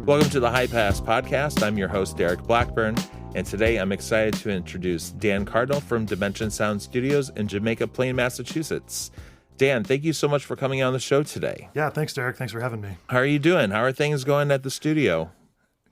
Welcome to the High Pass Podcast. I'm your host, Derek Blackburn, and today I'm excited to introduce Dan Cardinal from Dimension Sound Studios in Jamaica Plain, Massachusetts. Dan, thank you so much for coming on the show today. Yeah, thanks, Derek. Thanks for having me. How are you doing? How are things going at the studio?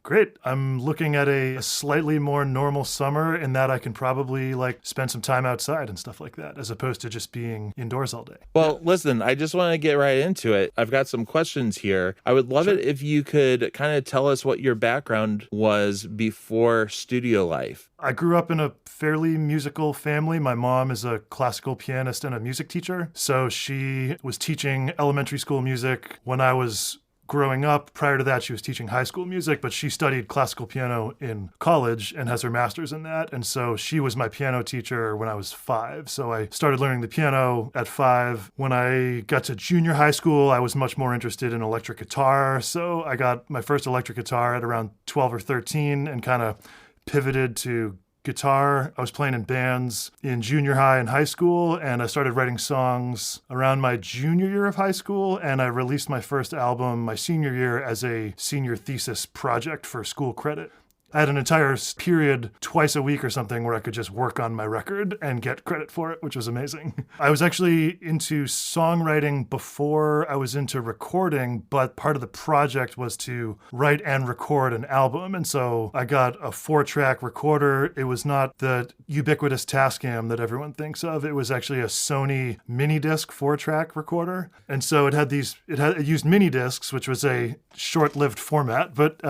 Great. I'm looking at a slightly more normal summer in that I can probably spend some time outside and stuff like that, as opposed to just being indoors all day. Well, listen, I just want to get right into it. I've got some questions here. I would love it if you could kind of tell us what your background was before studio life. I grew up in a fairly musical family. My mom is a classical pianist and a music teacher. So she was teaching elementary school music when I was growing up. Prior to that, she was teaching high school music, but she studied classical piano in college and has her master's in that. And so she was my piano teacher when I was 5. So I started learning the piano at 5. When I got to junior high school, I was much more interested in electric guitar. So I got my first electric guitar at around 12 or 13 and kind of pivoted to guitar. I was playing in bands in junior high and high school, and I started writing songs around my junior year of high school, and I released my first album my senior year as a senior thesis project for school credit. I had an entire period twice a week or something where I could just work on my record and get credit for it, which was amazing. I was actually into songwriting before I was into recording, but part of the project was to write and record an album. And so I got a 4-track recorder. It was not the ubiquitous Tascam that everyone thinks of. It was actually a Sony mini disc 4-track recorder. And so it used mini discs, which was a short-lived format, but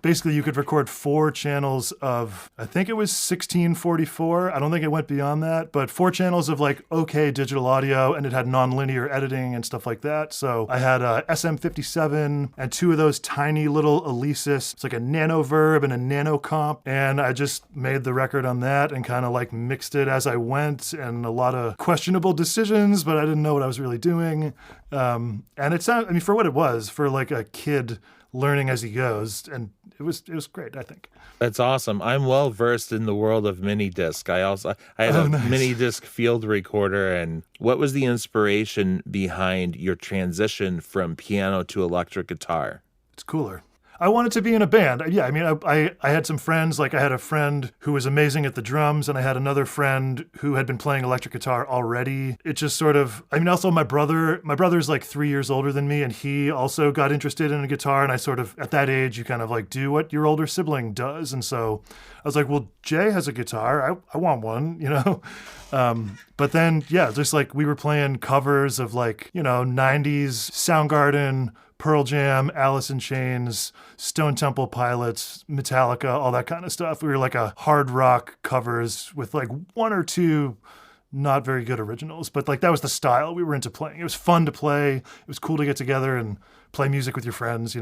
basically you could record 4 channels of, I think it was 1644. I don't think it went beyond that, but 4 channels of okay digital audio, and it had nonlinear editing and stuff like that. So I had a SM57 and 2 of those tiny little Alesis. It's like a nano verb and a nano comp. And I just made the record on that and kind of mixed it as I went, and a lot of questionable decisions, but I didn't know what I was really doing. And it sounded, for what it was, for a kid learning as he goes, and it was great, I think. That's awesome. I'm well versed in the world of mini disc. I had a nice mini disc field recorder. And what was the inspiration behind your transition from piano to electric guitar? It's cooler. I wanted to be in a band. Yeah, I had some friends. I had a friend who was amazing at the drums, and I had another friend who had been playing electric guitar already. It just sort of, also my brother's 3 years older than me, and he also got interested in a guitar, and I sort of, at that age, you kind of do what your older sibling does. And so I was like, well, Jay has a guitar. I want one, But then, yeah, just we were playing covers of 90s Soundgarden, Pearl Jam, Alice in Chains, Stone Temple Pilots, Metallica, all that kind of stuff. We were a hard rock covers with 1 or 2 not very good originals, but that was the style we were into playing. It was fun to play. It was cool to get together and play music with your friends,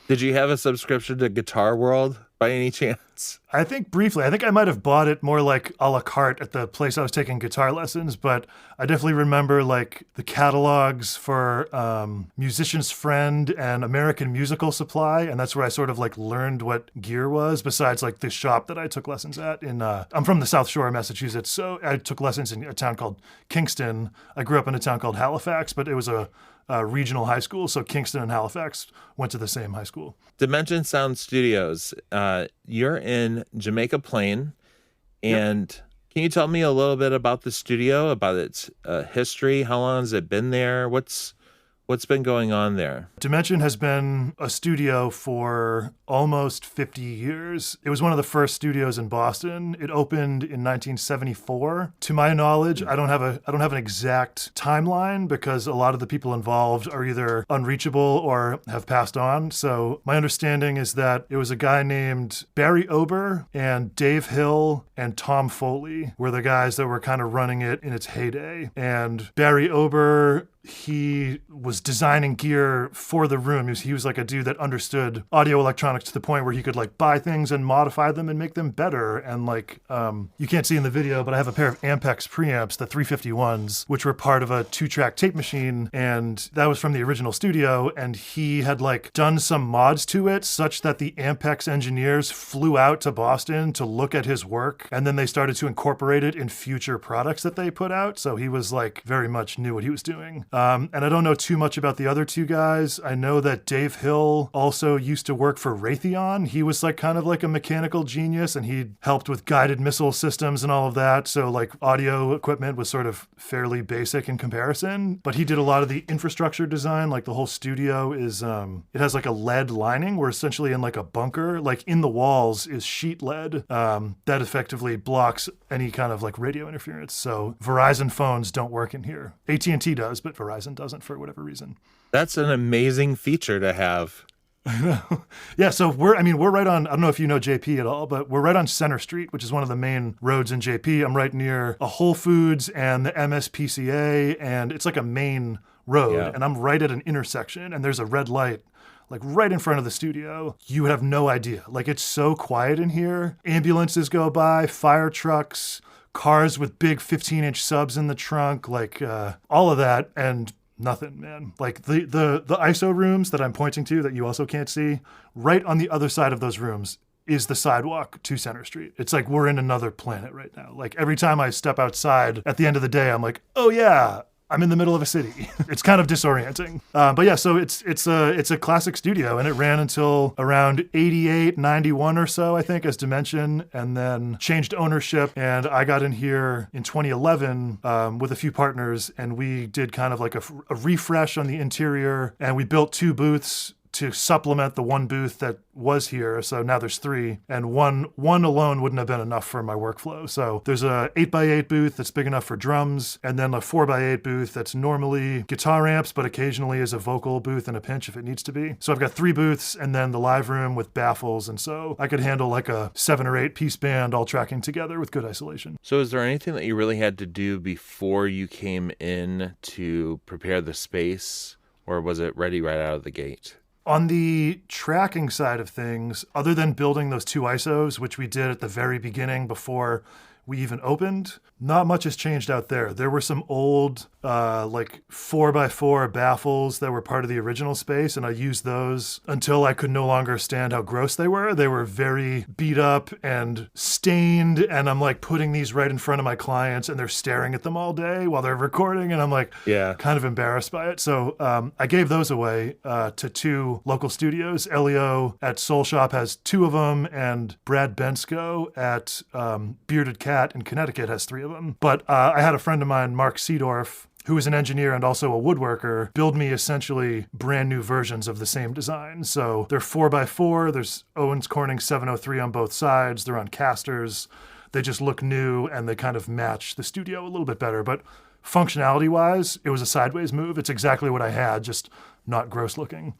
Did you have a subscription to Guitar World by any chance? I think briefly. I think I might have bought it more a la carte at the place I was taking guitar lessons, but I definitely remember the catalogs for Musician's Friend and American Musical Supply, and that's where I sort of learned what gear was, besides the shop that I took lessons at in, I'm from the South Shore of Massachusetts, so I took lessons in a town called Kingston. I grew up in a town called Halifax, but it was a regional high school, so Kingston and Halifax went to the same high school. Dimension Sound Studios, you're in Jamaica Plain, and Yep. Can you tell me a little bit about the studio, about its history? How long has it been there? What's been going on there? Dimension has been a studio for almost 50 years. It was one of the first studios in Boston. It opened in 1974. To my knowledge, I don't have an exact timeline because a lot of the people involved are either unreachable or have passed on. So my understanding is that it was a guy named Barry Ober and Dave Hill and Tom Foley were the guys that were kind of running it in its heyday. And Barry Ober, he was designing gear for the room. He was a dude that understood audio electronics to the point where he could buy things and modify them and make them better. And you can't see in the video, but I have a pair of Ampex preamps, the 351s, which were part of a 2-track tape machine. And that was from the original studio. And he had done some mods to it such that the Ampex engineers flew out to Boston to look at his work. And then they started to incorporate it in future products that they put out. So he was very much knew what he was doing. And I don't know too too much about the other two guys. I know that Dave Hill also used to work for Raytheon. He was like kind of like a mechanical genius, and he helped with guided missile systems and all of that. So like audio equipment was sort of fairly basic in comparison, but he did a lot of the infrastructure design. Like the whole studio is, it has like a lead lining. We're essentially in like a bunker. Like in the walls is sheet lead that effectively blocks any kind of like radio interference. So Verizon phones don't work in here. AT&T does, but Verizon doesn't for whatever reason. That's an amazing feature to have. Yeah, so we're right on, I don't know if you know JP at all, but we're right on Center Street, which is one of the main roads in JP. I'm right near a Whole Foods and the MSPCA, and it's like a main road, Yeah. and I'm right at an intersection, and there's a red light like right in front of the studio. You would have no idea. Like it's so quiet in here. Ambulances go by, fire trucks, cars with big 15-inch subs in the trunk, like all of that, and nothing, man. Like the ISO rooms that I'm pointing to that you also can't see, right on the other side of those rooms is the sidewalk to Center Street. It's like we're in another planet right now. Like every time I step outside at the end of the day, I'm like, oh yeah, I'm in the middle of a city. It's kind of disorienting. But yeah, so it's a classic studio, and it ran until around 88, 91 or so, I think, as Dimension, and then changed ownership. And I got in here in 2011 with a few partners, and we did kind of like a refresh on the interior, and we built 2 booths to supplement the 1 booth that was here. So now there's 3, and one alone wouldn't have been enough for my workflow. So there's a 8x8 booth that's big enough for drums, and then a 4x8 booth that's normally guitar amps, but occasionally is a vocal booth in a pinch if it needs to be. So I've got 3 booths, and then the live room with baffles, and so I could handle like a 7 or 8 piece band all tracking together with good isolation. So is there anything that you really had to do before you came in to prepare the space, or was it ready right out of the gate? On the tracking side of things, other than building those 2 ISOs, which we did at the very beginning before we even opened, not much has changed out there. There were some old like 4x4 baffles that were part of the original space, and I used those until I could no longer stand how gross they were. They were very beat up and stained, and I'm like putting these right in front of my clients, and they're staring at them all day while they're recording, and I'm like kind of embarrassed by it. So I gave those away to 2 local studios. Elio at Soul Shop has 2 of them, and Brad Bensko at Bearded Cat in Connecticut has 3 of them. But I had a friend of mine, Mark Seedorf, who is an engineer and also a woodworker, build me essentially brand new versions of the same design. So they're 4x4. There's Owens Corning 703 on both sides. They're on casters. They just look new, and they kind of match the studio a little bit better. But functionality-wise, it was a sideways move. It's exactly what I had, just not gross looking.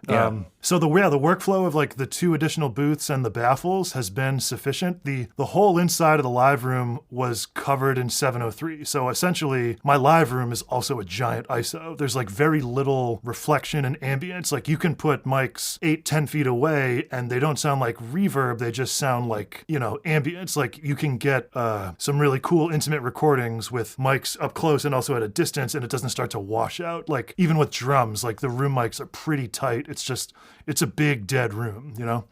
Yeah. So the workflow of like the 2 additional booths and the baffles has been sufficient. The whole inside of the live room was covered in 703. So essentially my live room is also a giant ISO. There's like very little reflection and ambience. Like you can put mics 8-10 feet away and they don't sound like reverb. They just sound like, ambience. Like you can get some really cool intimate recordings with mics up close and also at a distance, and it doesn't start to wash out. Like even with drums, like the room mics are pretty tight. It's a big dead room,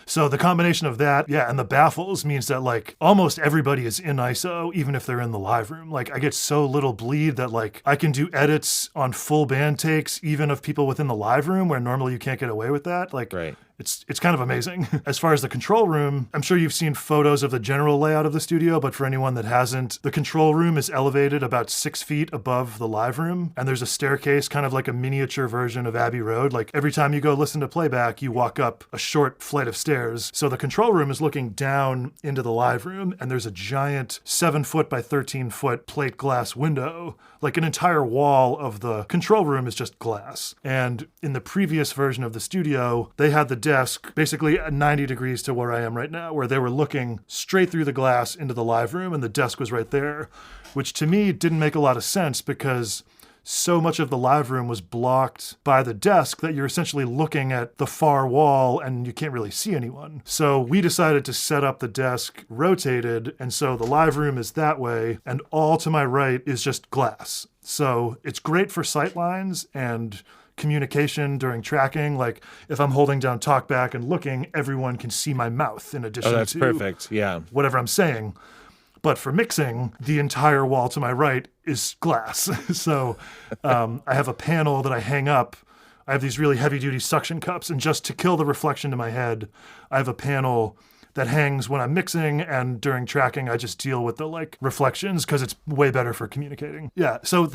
So the combination of that, and the baffles means that like almost everybody is in ISO, even if they're in the live room. Like I get so little bleed that like I can do edits on full band takes, even of people within the live room where normally you can't get away with that. Like Right. It's kind of amazing. As far as the control room, I'm sure you've seen photos of the general layout of the studio, but for anyone that hasn't, the control room is elevated about 6 feet above the live room, and there's a staircase, kind of like a miniature version of Abbey Road. Like every time you go listen to playback, you walk up a short flight of stairs. So the control room is looking down into the live room, and there's a giant 7-foot by 13-foot plate glass window. Like an entire wall of the control room is just glass. And in the previous version of the studio, they had the desk basically at 90 degrees to where I am right now, where they were looking straight through the glass into the live room, and the desk was right there, which to me didn't make a lot of sense because so much of the live room was blocked by the desk that you're essentially looking at the far wall and you can't really see anyone. So we decided to set up the desk rotated, and so the live room is that way, and all to my right is just glass. So it's great for sight lines and communication during tracking. Like if I'm holding down talkback and looking, everyone can see my mouth in addition Oh, that's to perfect. Yeah. whatever I'm saying. But for mixing, the entire wall to my right is glass. So I have a panel that I hang up. I have these really heavy-duty suction cups, and just to kill the reflection to my head, I have a panel that hangs when I'm mixing, and during tracking, I just deal with the like reflections because it's way better for communicating. Yeah. So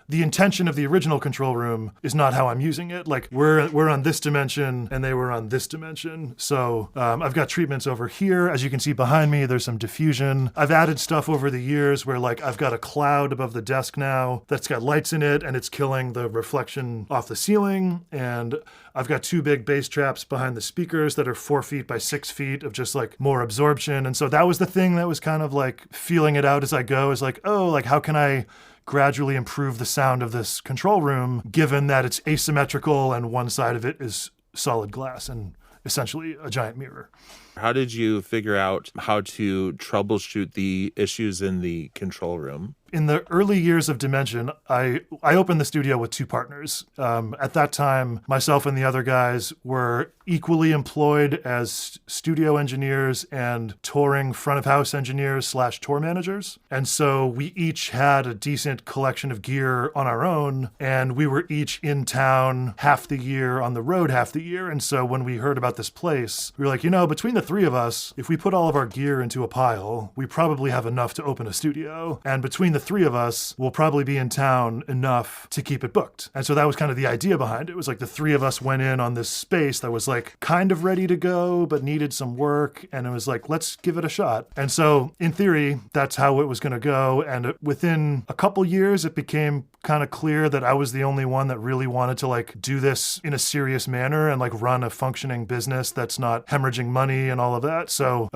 the intention of the original control room is not how I'm using it. Like we're on this dimension and they were on this dimension. So I've got treatments over here. As you can see behind me, there's some diffusion. I've added stuff over the years where like I've got a cloud above the desk now that's got lights in it and it's killing the reflection off the ceiling. And I've got 2 big bass traps behind the speakers that are 4 feet by 6 feet of just like more absorption. And so that was the thing that was kind of like feeling it out as I go, is like, oh, like how can I gradually improve the sound of this control room, given that it's asymmetrical and one side of it is solid glass and essentially a giant mirror. How did you figure out how to troubleshoot the issues in the control room? In the early years of Dimension, I opened the studio with 2 partners. At that time, myself and the other guys were equally employed as studio engineers and touring front of house engineers / tour managers. And so we each had a decent collection of gear on our own, and we were each in town half the year, on the road half the year. And so when we heard about this place, we were like, between the 3 of us, if we put all of our gear into a pile, we probably have enough to open a studio. And between the 3 of us, we'll probably be in town enough to keep it booked. And so that was kind of the idea behind it. It was like the 3 of us went in on this space that was like kind of ready to go, but needed some work. And it was like, let's give it a shot. And so in theory, that's how it was going to go. And within a couple years, it became kind of clear that I was the only one that really wanted to like do this in a serious manner and like run a functioning business that's not hemorrhaging money and all of that. So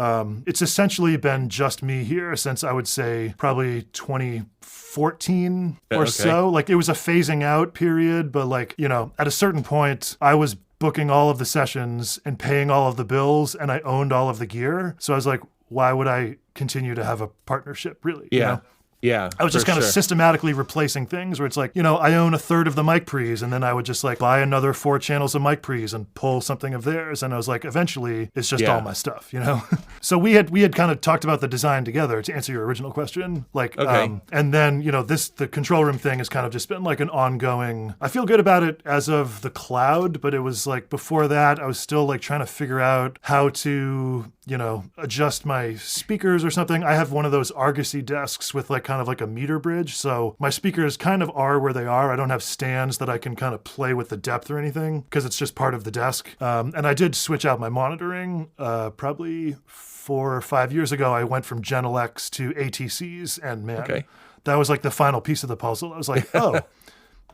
it's essentially been just me here since I would say probably 2014 or so. Like it was a phasing out period, but like, at a certain point I was booking all of the sessions and paying all of the bills and I owned all of the gear. So I was like, why would I continue to have a partnership really? Yeah. Yeah, I was just kind of systematically replacing things where it's like, I own a third of the mic pre's, and then I would just like buy another 4 channels of mic pre's and pull something of theirs. And I was like, eventually it's just all my stuff, So we had kind of talked about the design together to answer your original question. Like, and then, the control room thing has kind of just been like an ongoing, I feel good about it as of the cloud, but it was like before that, I was still like trying to figure out how to, adjust my speakers or something. I have one of those Argosy desks with like kind of like a meter bridge. So my speakers kind of are where they are. I don't have stands that I can kind of play with the depth or anything because it's just part of the desk. And I did switch out my monitoring probably 4 or 5 years ago. I went from Genel X to ATCs, and man, that was like the final piece of the puzzle. I was like, oh,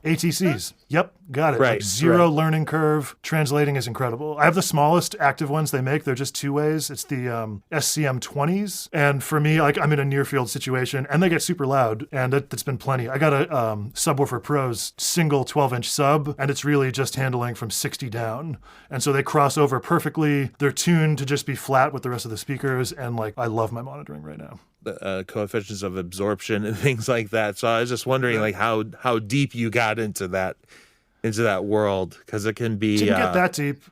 ATCs. Yep, got it. Right, like zero learning curve. Translating is incredible. I have the smallest active ones they make. They're just 2 ways. It's the SCM 20s. And for me, like I'm in a near field situation and they get super loud, and that's been plenty. I got a Subwoofer Pro's single 12-inch sub, and it's really just handling from 60 down. And so they cross over perfectly. They're tuned to just be flat with the rest of the speakers. And like, I love my monitoring right now. The coefficients of absorption and things like that. So I was just wondering like how deep you got into that world, because it can be didn't get that deep.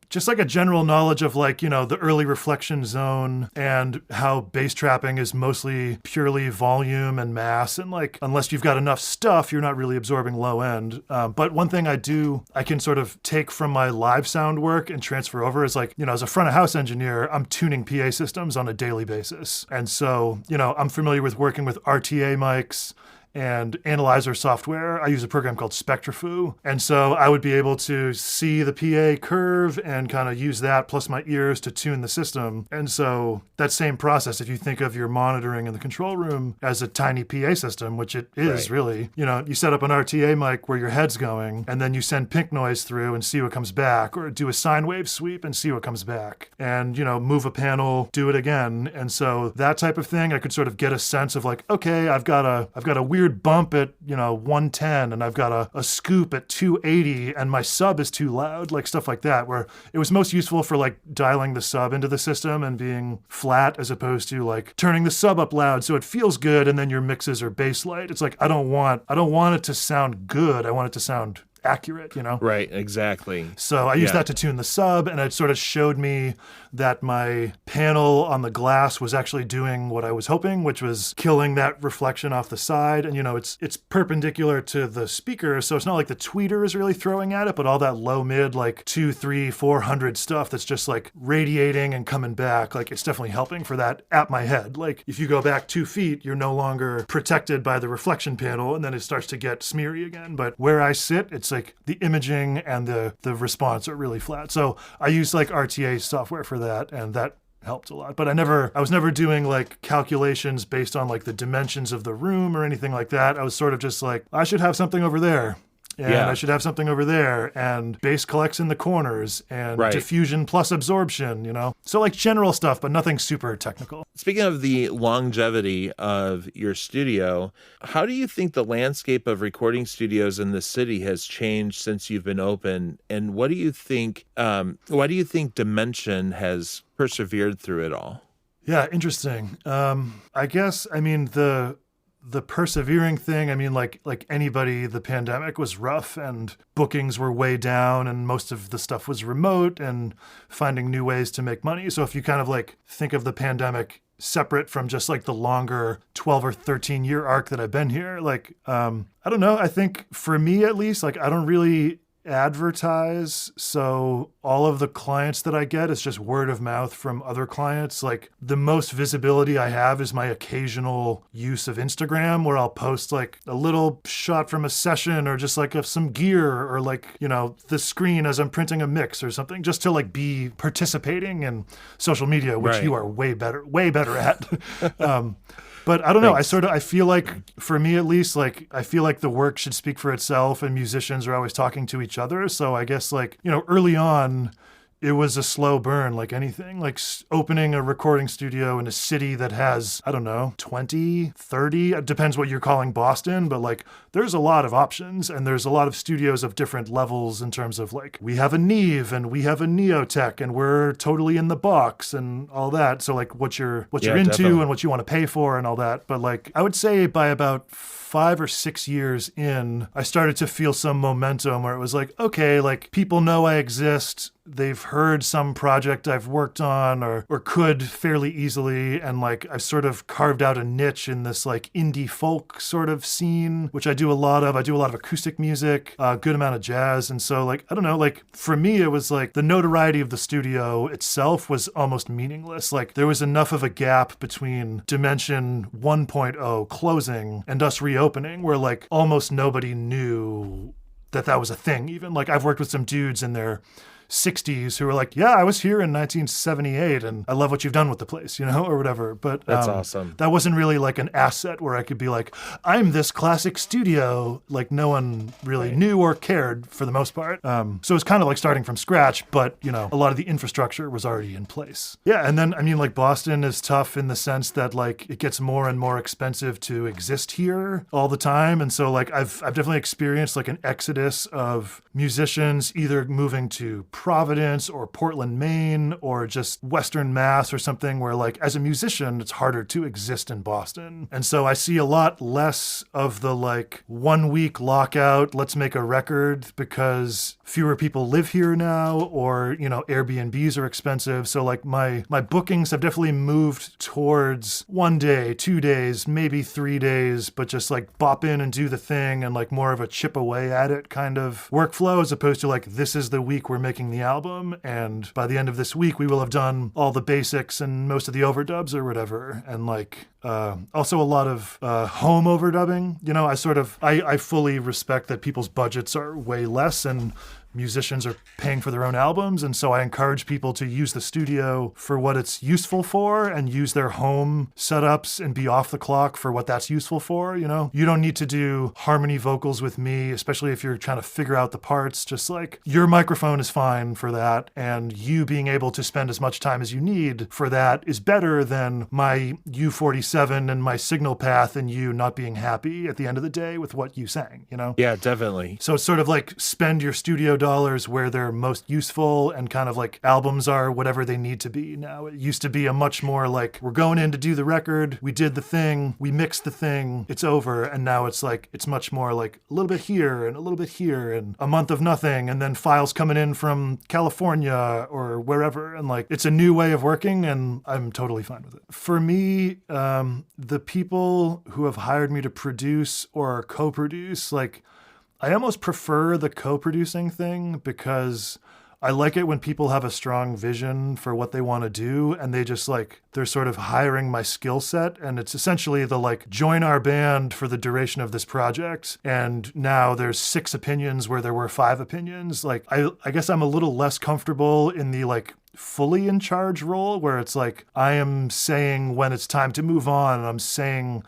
Just like a general knowledge of like, the early reflection zone and how bass trapping is mostly purely volume and mass. And like, unless you've got enough stuff, you're not really absorbing low end. But one thing I can sort of take from my live sound work and transfer over is like, as a front of house engineer, I'm tuning PA systems on a daily basis. And so, I'm familiar with working with RTA mics and analyzer software. I use a program called Spectrafoo. And so I would be able to see the PA curve and kind of use that plus my ears to tune the system. And so that same process, if you think of your monitoring in the control room as a tiny PA system, which it is really, you set up an RTA mic where your head's going, and then you send pink noise through and see what comes back, or do a sine wave sweep and see what comes back, and, move a panel, do it again. And so that type of thing, I could sort of get a sense of like, okay, I've got a weird bump at 110, and I've got a scoop at 280, and my sub is too loud, like stuff like that, where it was most useful for like dialing the sub into the system and being flat as opposed to like turning the sub up loud so it feels good and then your mixes are bass light. It's like I don't want it to sound good. I want it to sound accurate, you know? Right, exactly. So I used that to tune the sub, and it sort of showed me that my panel on the glass was actually doing what I was hoping, which was killing that reflection off the side. And, you know, it's perpendicular to the speaker, so it's not like the tweeter is really throwing at it, but all that low mid, like 2, 3, 400 stuff that's just like radiating and coming back, like it's definitely helping for that at my head. Like if you go back 2 feet, you're no longer protected by the reflection panel, and then it starts to get smeary again. But where I sit, it's like the imaging and the response are really flat. So I use like RTA software for that, and that helped a lot. But I was never doing like calculations based on like the dimensions of the room or anything like that. I was sort of just like, I should have something over there. And I should have something over there, and bass collects in the corners, and diffusion plus absorption, you know? So like general stuff, but nothing super technical. Speaking of the longevity of your studio, how do you think the landscape of recording studios in the city has changed since you've been open? And what do you think, why do you think Dimension has persevered through it all? Yeah, interesting. I guess, I mean, the persevering thing, I mean, like anybody, the pandemic was rough and bookings were way down and most of the stuff was remote and finding new ways to make money. So if you kind of like think of the pandemic separate from just like the longer 12 or 13 year arc that I've been here, like, I don't know. I think for me, at least, like I don't really advertise, so all of the clients that I get is just word of mouth from other clients. Like the most visibility I have is my occasional use of Instagram, where I'll post like a little shot from a session or just like of some gear or like, you know, the screen as I'm printing a mix or something, just to like be participating in social media, which you are way better at. But I don't know. I feel like, for me at least, like, I feel like the work should speak for itself and musicians are always talking to each other. So I guess, like, you know, early on, it was a slow burn like anything, like opening a recording studio in a city that has, I don't know, 20, 30, it depends what you're calling Boston, but like there's a lot of options and there's a lot of studios of different levels in terms of like, we have a Neve and we have a Neotech and we're totally in the box and all that. So like what you're into definitely. And what you want to pay for and all that. But like, I would say by about 5 or 6 years in, I started to feel some momentum where it was like, okay, like people know I exist. They've heard some project I've worked on or could fairly easily. And like, I've sort of carved out a niche in this like indie folk sort of scene, which I do a lot of. I do a lot of acoustic music, a good amount of jazz. And so like, I don't know, like for me, it was like the notoriety of the studio itself was almost meaningless. Like there was enough of a gap between Dimension 1.0 closing and us reopening where like almost nobody knew that was a thing even. Like I've worked with some dudes in their 60s who were like, yeah, I was here in 1978 and I love what you've done with the place, you know, or whatever. But that's awesome. That wasn't really like an asset where I could be like, I'm this classic studio. Like no one really knew or cared for the most part. So it's kind of like starting from scratch, but you know, a lot of the infrastructure was already in place. Yeah. And then, I mean, like Boston is tough in the sense that like it gets more and more expensive to exist here all the time. And so like I've definitely experienced like an exodus of musicians either moving to Providence or Portland, Maine, or just Western Mass or something where like as a musician, it's harder to exist in Boston. And so I see a lot less of the like 1 week lockout, let's make a record because fewer people live here now, or, you know, Airbnbs are expensive. So like my bookings have definitely moved towards 1 day, 2 days, maybe 3 days, but just like bop in and do the thing and like more of a chip away at it kind of workflow as opposed to like, this is the week we're making the album, and by the end of this week we will have done all the basics and most of the overdubs or whatever. And like also a lot of home overdubbing. You know, I fully respect that people's budgets are way less and musicians are paying for their own albums. And so I encourage people to use the studio for what it's useful for and use their home setups and be off the clock for what that's useful for. You know, you don't need to do harmony vocals with me, especially if you're trying to figure out the parts. Just like your microphone is fine for that. And you being able to spend as much time as you need for that is better than my U47 and my signal path and you not being happy at the end of the day with what you sang, you know? Yeah, definitely. So it's sort of like spend your studio dollars where they're most useful, and kind of like albums are whatever they need to be now. It used to be a much more like, we're going in to do the record, we did the thing, we mixed the thing, it's over. And now it's like, it's much more like a little bit here and a little bit here and a month of nothing, and then files coming in from California or wherever. And like, it's a new way of working, and I'm totally fine with it. For me, the people who have hired me to produce or co-produce, like, I almost prefer the co-producing thing, because I like it when people have a strong vision for what they want to do, and they just like, they're sort of hiring my skill set. And it's essentially the like, join our band for the duration of this project. And now there's 6 opinions where there were 5 opinions. Like, I guess I'm a little less comfortable in the like, fully in charge role, where it's like, I am saying when it's time to move on, and I'm saying,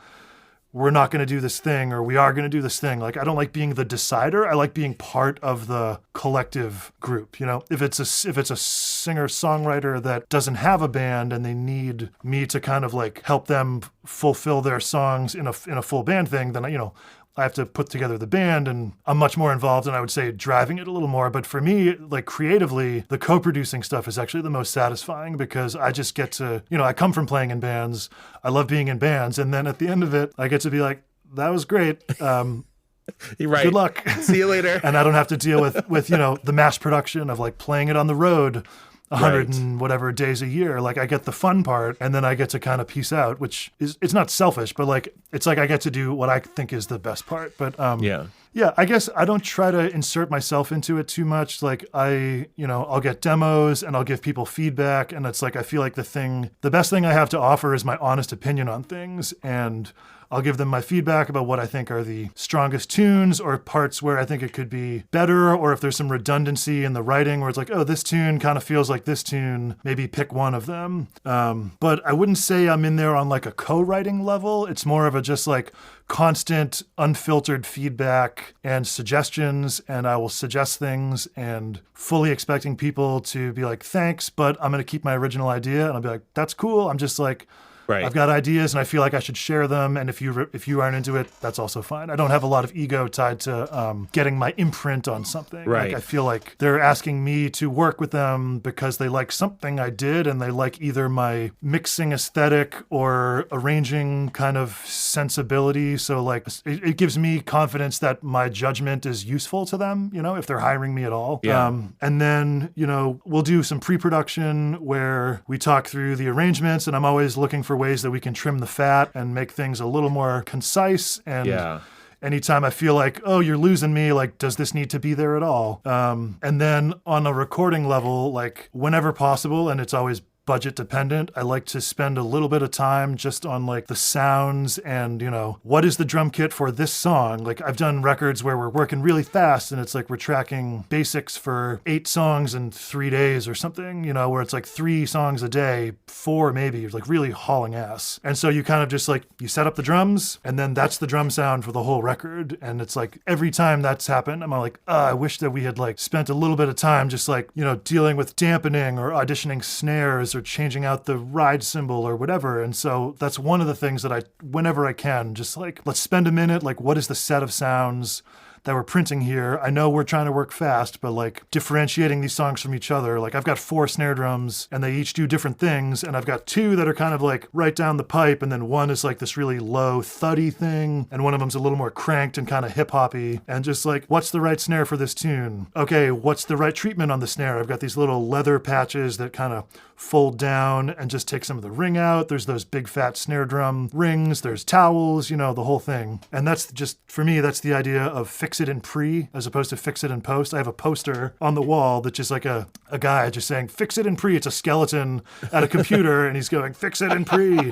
we're not going to do this thing, or we are going to do this thing. Like, I don't like being the decider. I like being part of the collective group. You know, if it's a singer-songwriter that doesn't have a band and they need me to kind of like help them fulfill their songs in a full band thing, then, you know, I have to put together the band, and I'm much more involved, and I would say driving it a little more. But for me, like creatively, the co-producing stuff is actually the most satisfying, because I just get to, you know, I come from playing in bands. I love being in bands. And then at the end of it, I get to be like, that was great. You're right. Good luck. See you later. And I don't have to deal with, you know, the mass production of like playing it on the road 100 Right. and whatever days a year. Like, I get the fun part, and then I get to kind of piece out, which is, it's not selfish, but like, it's like I get to do what I think is the best part. But yeah, I guess I don't try to insert myself into it too much. Like, I'll get demos and I'll give people feedback, and it's like, I feel like the best thing I have to offer is my honest opinion on things, and I'll give them my feedback about what I think are the strongest tunes, or parts where I think it could be better, or if there's some redundancy in the writing where it's like, oh, this tune kind of feels like this tune, maybe pick one of them. But I wouldn't say I'm in there on like a co-writing level. It's more of a just like constant, unfiltered feedback and suggestions, and I will suggest things, and fully expecting people to be like, thanks, but I'm going to keep my original idea. And I'll be like, that's cool. I'm just like, Right. I've got ideas and I feel like I should share them. And if you aren't into it, that's also fine. I don't have a lot of ego tied to getting my imprint on something. Right. Like, I feel like they're asking me to work with them because they like something I did, and they like either my mixing aesthetic or arranging kind of sensibility. So like, it gives me confidence that my judgment is useful to them, you know, if they're hiring me at all. Yeah. And then, you know, we'll do some pre-production where we talk through the arrangements, and I'm always looking for ways that we can trim the fat and make things a little more concise. And Yeah. anytime I feel like, oh, you're losing me, like, does this need to be there at all? And then on a recording level, like, whenever possible, and it's always budget dependent, I like to spend a little bit of time just on like the sounds and, you know, what is the drum kit for this song? Like, I've done records where we're working really fast, and it's like we're tracking basics for 8 songs in 3 days or something, you know, where it's like 3 songs a day, 4 maybe, like really hauling ass. And so you kind of just like, you set up the drums, and then that's the drum sound for the whole record. And it's like, every time that's happened, I'm like, I wish that we had like spent a little bit of time just like, you know, dealing with dampening or auditioning snares or changing out the ride cymbal or whatever. And so that's one of the things that whenever I can, just like, let's spend a minute, like, what is the set of sounds that we're printing here? I know we're trying to work fast, but like differentiating these songs from each other. Like, I've got 4 snare drums and they each do different things. And I've got 2 that are kind of like right down the pipe. And then one is like this really low thuddy thing. And one of them's a little more cranked and kind of hip hoppy. And just like, what's the right snare for this tune? Okay, what's the right treatment on the snare? I've got these little leather patches that kind of fold down and just take some of the ring out. There's those big fat snare drum rings. There's towels, you know, the whole thing. And that's just, for me, that's the idea of fix it in pre as opposed to fix it in post. I have a poster on the wall that's just like a guy just saying, fix it in pre. It's a skeleton at a computer and he's going, fix it in pre.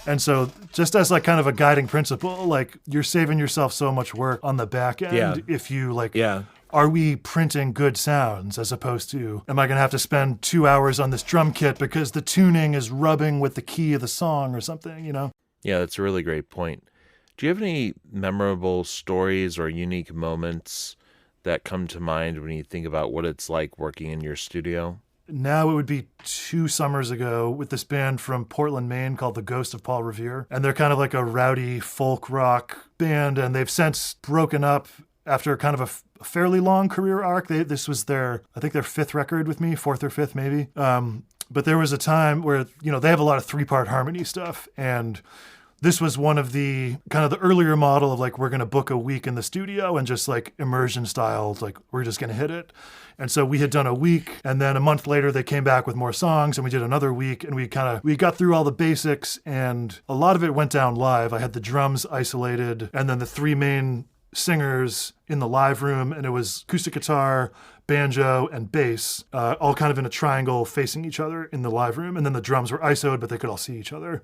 And so just as like kind of a guiding principle, like, you're saving yourself so much work on the back end if you like, are we printing good sounds as opposed to, am I going to have to spend 2 hours on this drum kit because the tuning is rubbing with the key of the song or something, you know? Yeah, that's a really great point. Do you have any memorable stories or unique moments that come to mind when you think about what it's like working in your studio? Now it would be 2 summers ago with this band from Portland, Maine called The Ghost of Paul Revere. And they're kind of like a rowdy folk rock band, and they've since broken up after kind of a fairly long career arc. This was I think their fifth record with me, fourth or fifth maybe. But there was a time where, they have a lot of 3-part harmony stuff. And this was one of the kind of the earlier model of like, we're going to book a week in the studio and just like immersion style, like we're just going to hit it. And so we had done a week, and then a month later they came back with more songs, and we did another week, and we got through all the basics, and a lot of it went down live. I had the drums isolated, and then the 3 main singers in the live room, and it was acoustic guitar, banjo, and bass, all kind of in a triangle facing each other in the live room. And then the drums were ISO'd, but they could all see each other.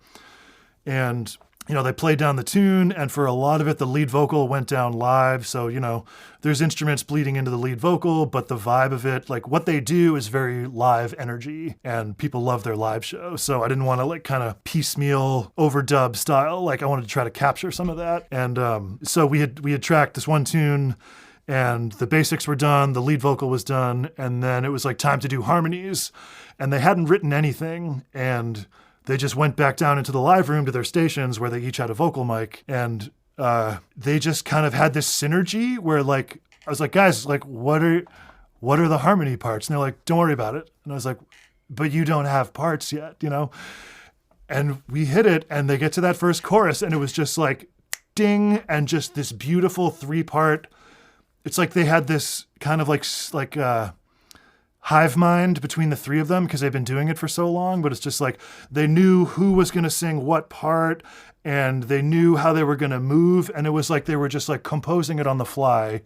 And, they played down the tune, and for a lot of it, the lead vocal went down live. So, there's instruments bleeding into the lead vocal, but the vibe of it, like what they do is very live energy, and people love their live show. So I didn't want to like kind of piecemeal overdub style. Like I wanted to try to capture some of that. And so we had tracked this one tune, and the basics were done, the lead vocal was done, and then it was like time to do harmonies, and they hadn't written anything, and they just went back down into the live room to their stations where they each had a vocal mic, and they just kind of had this synergy where like, I was like, guys, like what are the harmony parts? And they're like, don't worry about it. And I was like, but you don't have parts yet, And we hit it, and they get to that first chorus, and it was just like ding, and just this beautiful 3-part. It's like they had this kind of like hive mind between the 3 of them because they've been doing it for so long, but it's just like they knew who was going to sing what part, and they knew how they were going to move, and it was like they were just like composing it on the fly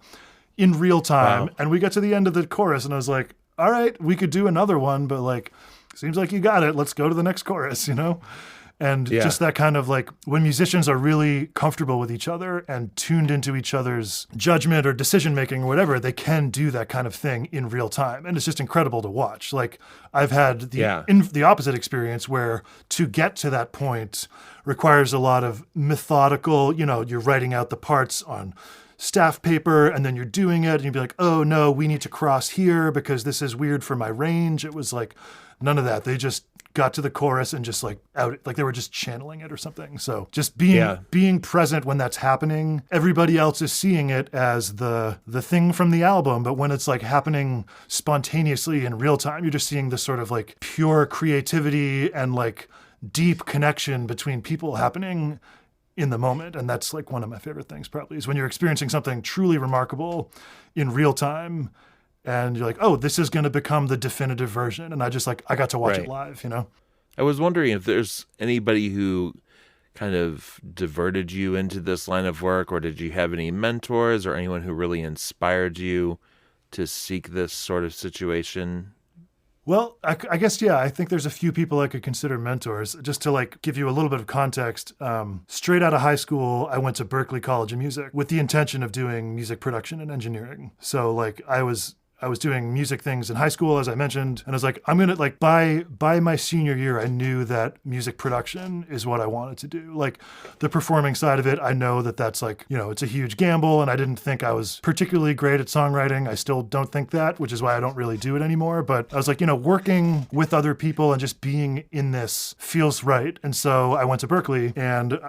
in real time. Wow. And we got to the end of the chorus, and I was like, all right, we could do another one, but like seems like you got it, let's go to the next chorus. And just that kind of like when musicians are really comfortable with each other and tuned into each other's judgment or decision making or whatever, they can do that kind of thing in real time. And it's just incredible to watch. Like I've had the opposite experience where to get to that point requires a lot of methodical, you're writing out the parts on staff paper, and then you're doing it, and you'd be like, oh no, we need to cross here because this is weird for my range. It was like none of that. They just got to the chorus and just like out, like they were just channeling it or something. So just being present when that's happening. Everybody else is seeing it as the thing from the album, but when it's like happening spontaneously in real time, you're just seeing this sort of like pure creativity and like deep connection between people happening in the moment. And that's like one of my favorite things probably, is when you're experiencing something truly remarkable in real time, and you're like, oh, this is going to become the definitive version. And I got to watch it live, I was wondering if there's anybody who kind of diverted you into this line of work, or did you have any mentors or anyone who really inspired you to seek this sort of situation? Well, I guess, I think there's a few people I could consider mentors. Just to like give you a little bit of context, straight out of high school, I went to Berklee College of Music with the intention of doing music production and engineering. So like I was doing music things in high school, as I mentioned, and I was like, I'm going to like by my senior year, I knew that music production is what I wanted to do. Like the performing side of it, I know that that's like, it's a huge gamble, and I didn't think I was particularly great at songwriting. I still don't think that, which is why I don't really do it anymore. But I was like, working with other people and just being in this feels right. And so I went to Berklee, and,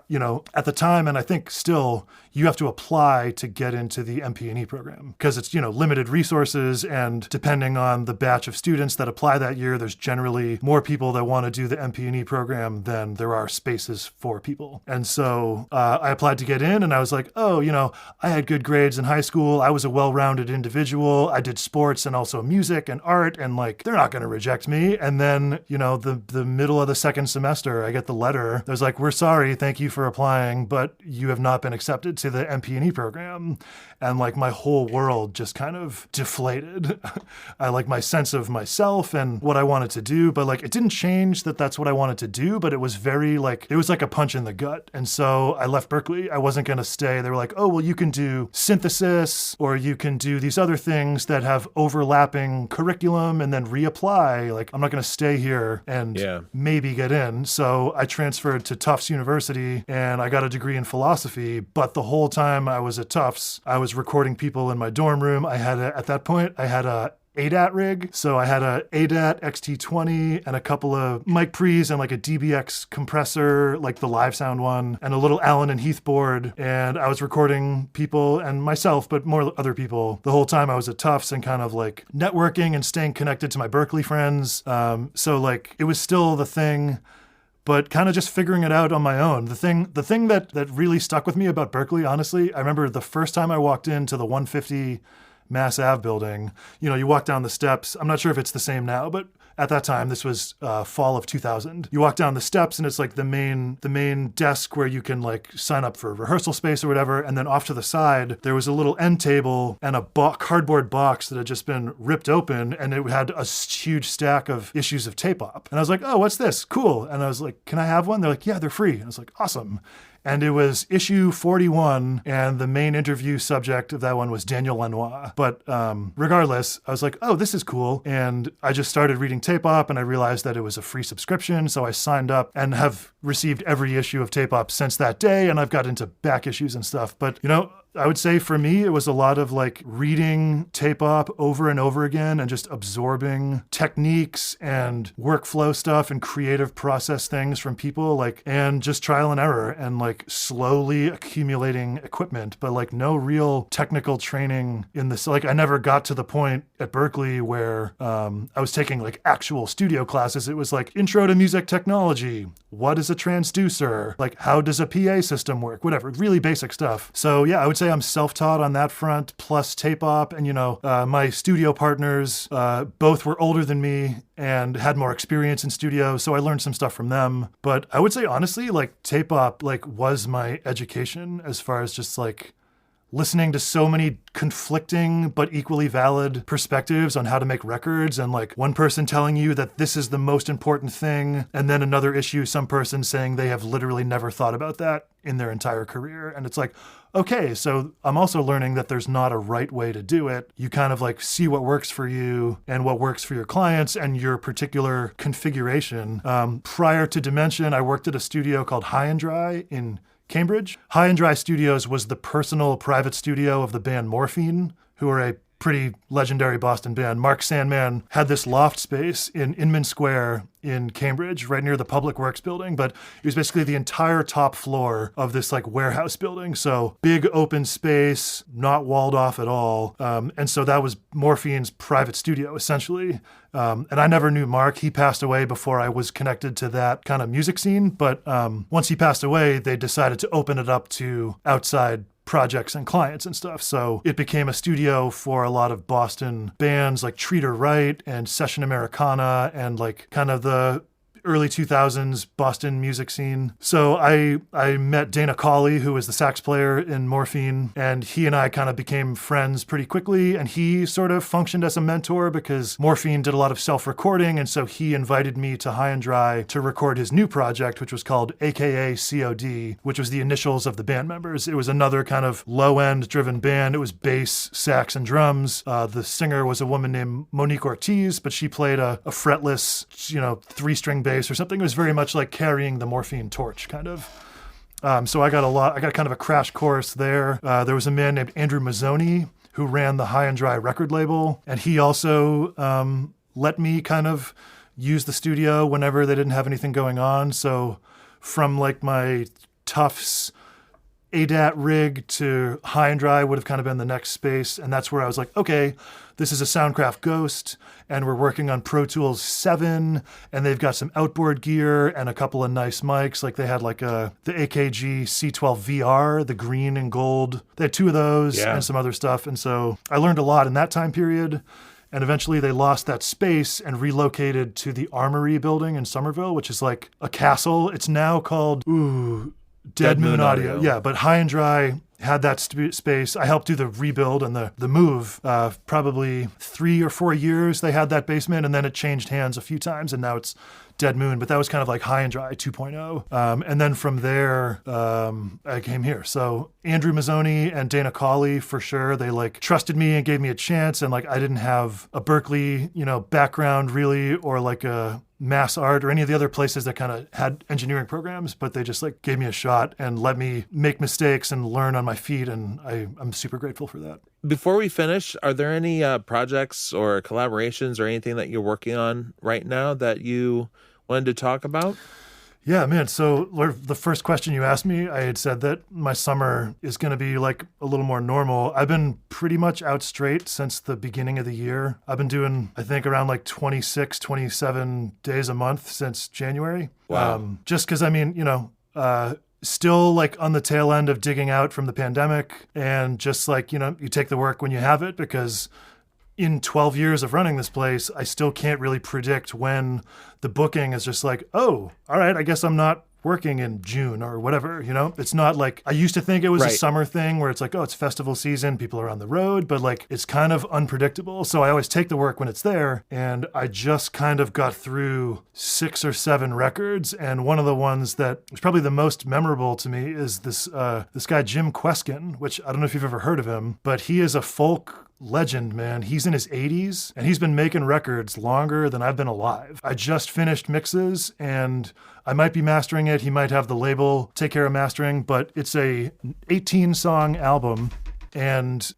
at the time, and I think still, you have to apply to get into the MP&E program because it's, limited resources. And depending on the batch of students that apply that year, there's generally more people that want to do the MP&E program than there are spaces for people. And so I applied to get in, and I was like, oh, I had good grades in high school. I was a well-rounded individual. I did sports and also music and art, and like, they're not going to reject me. And then, the middle of the second semester, I get the letter. There's like, we're sorry, thank you for applying, but you have not been accepted to the MP&E program. And like my whole world just kind of deflated. I like my sense of myself and what I wanted to do, but like it didn't change that that's what I wanted to do, but it was very like, it was like a punch in the gut. And so I left Berklee. I wasn't going to stay. They were like, oh, well, you can do synthesis, or you can do these other things that have overlapping curriculum and then reapply. Like, I'm not going to stay here and maybe get in. So I transferred to Tufts University, and I got a degree in philosophy. But the whole time I was at Tufts, I was recording people in my dorm room. At that point, I had a ADAT rig. So I had a ADAT XT20 and a couple of mic pre's and like a DBX compressor, like the live sound one, and a little Allen and Heath board. And I was recording people and myself, but more other people the whole time I was at Tufts, and kind of like networking and staying connected to my Berkeley friends. So like it was still the thing, but kind of just figuring it out on my own. The thing that really stuck with me about Berkeley, honestly, I remember the first time I walked into the 150 Mass Ave building. You know, you walk down the steps. I'm not sure if it's the same now, but at that time, this was fall of 2000. You walk down the steps and it's like the main desk where you can like sign up for rehearsal space or whatever. And then off to the side, there was a little end table and a cardboard box that had just been ripped open, and it had a huge stack of issues of Tape Op. And I was like, oh, what's this? Cool. And I was like, can I have one? They're like, yeah, they're free. And I was like, awesome. And it was issue 41, and the main interview subject of that one was Daniel Lanois. But regardless, I was like, oh, this is cool. And I just started reading Tape Op, and I realized that it was a free subscription. So I signed up and have received every issue of Tape Op since that day. And I've got into back issues and stuff. But, you know, I would say for me, it was a lot of like reading Tape Op over and over again and just absorbing techniques and workflow stuff and creative process things from people, like, and just trial and error and like slowly accumulating equipment, but like no real technical training in this. Like I never got to the point at Berkeley where I was taking like actual studio classes. It was like intro to music technology. What is a transducer? Like how does a PA system work? Whatever, really basic stuff. So yeah, I would say I'm self-taught on that front, plus Tape Op. And, you know, my studio partners both were older than me and had more experience in studio, so I learned some stuff from them. But I would say, honestly, like Tape Op like was my education as far as just like listening to so many conflicting but equally valid perspectives on how to make records, and like one person telling you that this is the most important thing, and then another issue, some person saying they have literally never thought about that in their entire career. And it's like, okay, so I'm also learning that there's not a right way to do it. You kind of like see what works for you and what works for your clients and your particular configuration. Prior to Dimension, I worked at a studio called High and Dry in Cambridge. High and Dry Studios was the personal private studio of the band Morphine, who are a pretty legendary Boston band. Mark Sandman had this loft space in Inman Square in Cambridge, right near the Public Works building, but it was basically the entire top floor of this like warehouse building. So big open space, not walled off at all. And so that was Morphine's private studio, essentially. And I never knew Mark. He passed away before I was connected to that kind of music scene. But once he passed away, they decided to open it up to outside projects and clients and stuff. So it became a studio for a lot of Boston bands like Treater Wright and Session Americana and like kind of the early 2000s Boston music scene. So I met Dana Cawley, who was the sax player in Morphine, and he and I kind of became friends pretty quickly, and he sort of functioned as a mentor because Morphine did a lot of self-recording, and so he invited me to High and Dry to record his new project, which was called AKA COD, which was the initials of the band members. It was another kind of low-end driven band. It was bass, sax, and drums. The singer was a woman named Monique Ortiz, but she played a fretless, 3-string bass or something. It was very much like carrying the Morphine torch, kind of. So I got kind of a crash course there. There was a man named Andrew Mazzoni who ran the High and Dry record label, and he also let me kind of use the studio whenever they didn't have anything going on. So from like my Tufts ADAT rig to High and Dry would have kind of been the next space. And that's where I was like, okay, this is a Soundcraft Ghost, and we're working on Pro Tools 7, and they've got some outboard gear and a couple of nice mics. Like they had like the AKG C12 VR, the green and gold. They had 2 of those and some other stuff. And so I learned a lot in that time period. And eventually they lost that space and relocated to the Armory building in Somerville, which is like a castle. It's now called, Dead Moon Audio. Yeah, but High and Dry had that space. I helped do the rebuild and the move. Probably 3 or 4 years they had that basement, and then it changed hands a few times, and now it's Dead Moon. But that was kind of like High and Dry 2.0. And then from there, I came here. So Andrew Mazzoni and Dana Cawley, for sure, they like trusted me and gave me a chance. And like I didn't have a Berkeley, background really, or like a Mass Art or any of the other places that kind of had engineering programs, but they just like gave me a shot and let me make mistakes and learn on my feet, and I'm super grateful for that. Before we finish, are there any projects or collaborations or anything that you're working on right now that you wanted to talk about? Yeah, man. So the first question you asked me, I had said that my summer is going to be like a little more normal. I've been pretty much out straight since the beginning of the year. I've been doing, I think, around like 26, 27 days a month since January. Wow. Just because, I mean, still like on the tail end of digging out from the pandemic, and just like, you take the work when you have it, because in 12 years of running this place, I still can't really predict when the booking is just like, oh, all right, I guess I'm not working in June or whatever, It's not like, I used to think it was a summer thing where it's like, oh, it's festival season, people are on the road, but like, it's kind of unpredictable. So I always take the work when it's there. And I just kind of got through 6 or 7 records. And one of the ones that was probably the most memorable to me is this guy, Jim Kweskin, which I don't know if you've ever heard of him, but he is a folk legend, man. He's in his 80s and he's been making records longer than I've been alive. I just finished mixes and I might be mastering it. He might have the label take care of mastering, but it's a 18-song album. And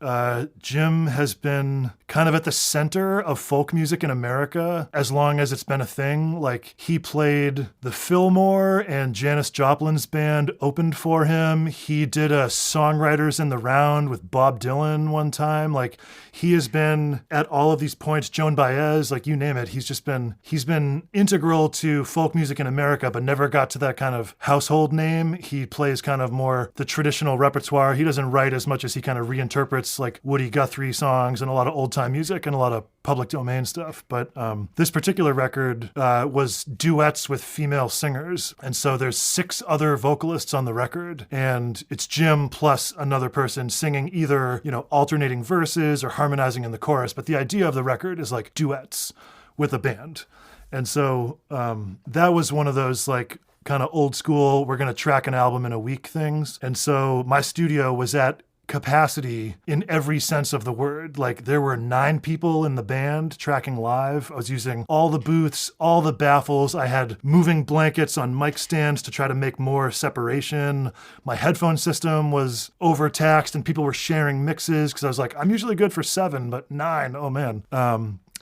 Jim has been kind of at the center of folk music in America as long as it's been a thing. Like, he played the Fillmore, and Janis Joplin's band opened for him. He did a Songwriters in the Round with Bob Dylan one time. Like, he has been at all of these points. Joan Baez, like, you name it. He's been integral to folk music in America, but never got to that kind of household name. He plays kind of more the traditional repertoire. He doesn't write as much as he kind of reinterprets like Woody Guthrie songs and a lot of old time music and a lot of public domain stuff. But this particular record was duets with female singers. And so there's 6 other vocalists on the record, and it's Jim plus another person singing either, alternating verses or harmonizing in the chorus. But the idea of the record is like duets with a band. And so that was one of those like kind of old school, we're going to track an album in a week things. And so my studio was at capacity in every sense of the word. Like, there were 9 people in the band tracking live. I was using all the booths, all the baffles. I had moving blankets on mic stands to try to make more separation. My headphone system was overtaxed and people were sharing mixes because I was like, I'm usually good for 7, but 9, oh man.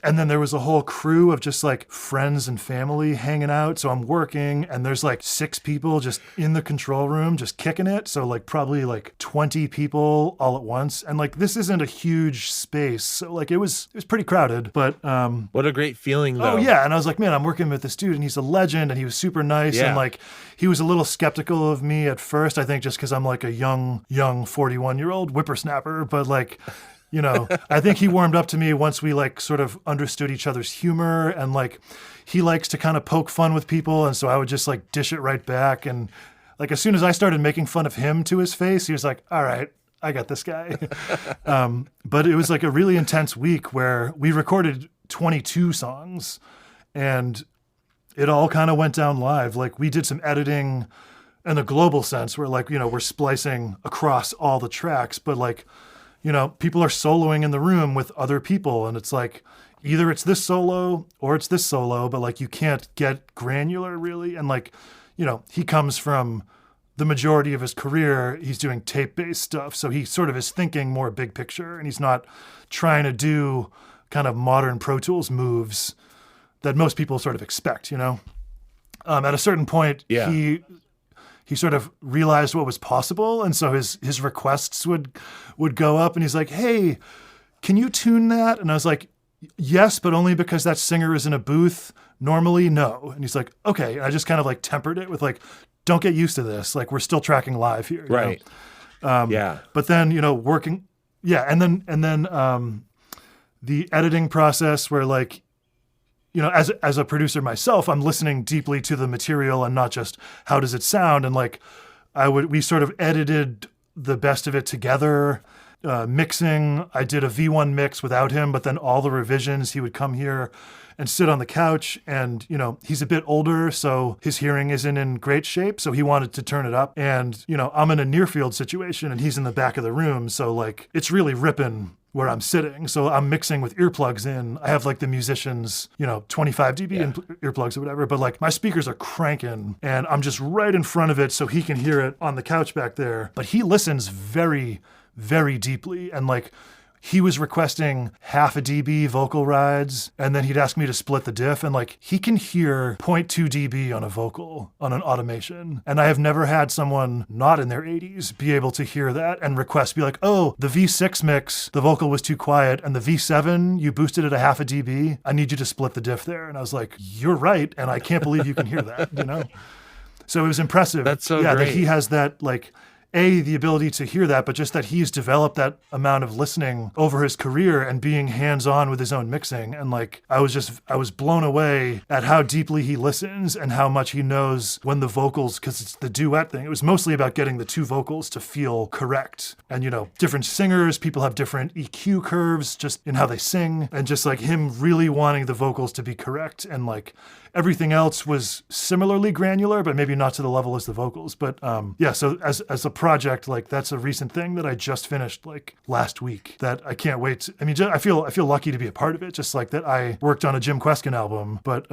And then there was a whole crew of just like friends and family hanging out. So I'm working and there's like 6 people just in the control room, just kicking it. So like probably like 20 people all at once. And like, this isn't a huge space. So like, it was pretty crowded, but, what a great feeling though. Oh yeah. And I was like, man, I'm working with this dude and he's a legend and he was super nice. Yeah. And like, he was a little skeptical of me at first, I think just because I'm like a young 41-year-old whippersnapper, but like, I think he warmed up to me once we like sort of understood each other's humor, and like he likes to kind of poke fun with people. And so I would just like dish it right back. And like, as soon as I started making fun of him to his face, he was like, all right, I got this guy. But it was like a really intense week where we recorded 22 songs and it all kind of went down live. Like, we did some editing in a global sense where like, we're splicing across all the tracks, but like, people are soloing in the room with other people. And it's like, either it's this solo or it's this solo, but like, you can't get granular really. And like, he comes from the majority of his career, he's doing tape-based stuff. So he sort of is thinking more big picture, and he's not trying to do kind of modern Pro Tools moves that most people sort of expect, At a certain point, Yeah. he sort of realized what was possible. And so his requests would go up and he's like, hey, can you tune that? And I was like, yes, but only because that singer is in a booth. Normally, no. And he's like, okay. And I just kind of like tempered it with like, don't get used to this. Like, we're still tracking live here. Right. Yeah. But then, working. Yeah. And then the editing process where like, as a producer myself, I'm listening deeply to the material and not just how does it sound. And like, we sort of edited the best of it together. Mixing, I did a V1 mix without him, but then all the revisions, he would come here and sit on the couch. And, he's a bit older, so his hearing isn't in great shape. So he wanted to turn it up. And, I'm in a near field situation and he's in the back of the room. So like, it's really ripping where I'm sitting. So I'm mixing with earplugs in. I have like the musicians, 25 dB in earplugs or whatever, but like my speakers are cranking and I'm just right in front of it so he can hear it on the couch back there. But he listens very, very deeply, and like he was requesting half a dB vocal rides, and then he'd ask me to split the diff, and like he can hear 0.2 dB on a vocal on an automation. And I have never had someone not in their 80s be able to hear that and request, be like, oh, the V6 mix, the vocal was too quiet, and the V7, you boosted it a half a dB. I need you to split the diff there. And I was like, you're right, and I can't believe you can hear that, So it was impressive. That's so great. great. That he has that like the ability to hear that, but just that he's developed that amount of listening over his career and being hands-on with his own mixing. And like, I was blown away at how deeply he listens and how much he knows when the vocals, because it's the duet thing. It was mostly about getting the two vocals to feel correct. And, different singers, people have different EQ curves just in how they sing, and just like him really wanting the vocals to be correct. And like, everything else was similarly granular, but maybe not to the level as the vocals. But so as a project, like that's a recent thing that I just finished like last week that I can't wait. I feel lucky to be a part of it. Just like that I worked on a Jim Kweskin album, but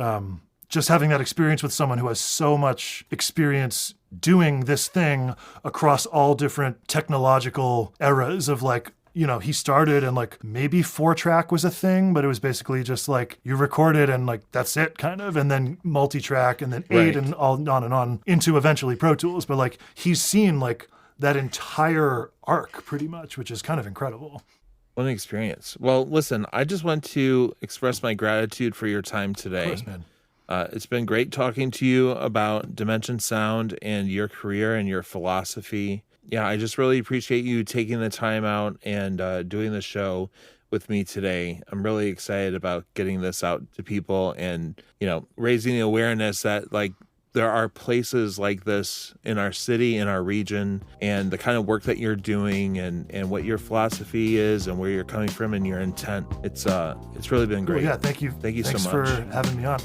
just having that experience with someone who has so much experience doing this thing across all different technological eras of like, he started and like maybe 4-track was a thing, but it was basically just like you recorded and like that's it kind of, and then multi-track and then 8 Right. and all on and on into eventually Pro Tools. But like he's seen like that entire arc pretty much, which is kind of incredible. What an experience. Well, listen, I just want to express my gratitude for your time Of today. course, man. It's been great talking to you about Dimension Sound and your career and your philosophy. Yeah, I just really appreciate you taking the time out and doing the show with me today. I'm really excited about getting this out to people and, raising the awareness that like there are places like this in our city, in our region, and the kind of work that you're doing and what your philosophy is and where you're coming from and your intent. It's really been great. Cool, yeah, thank you. Thank you so Thanks much. for having me on.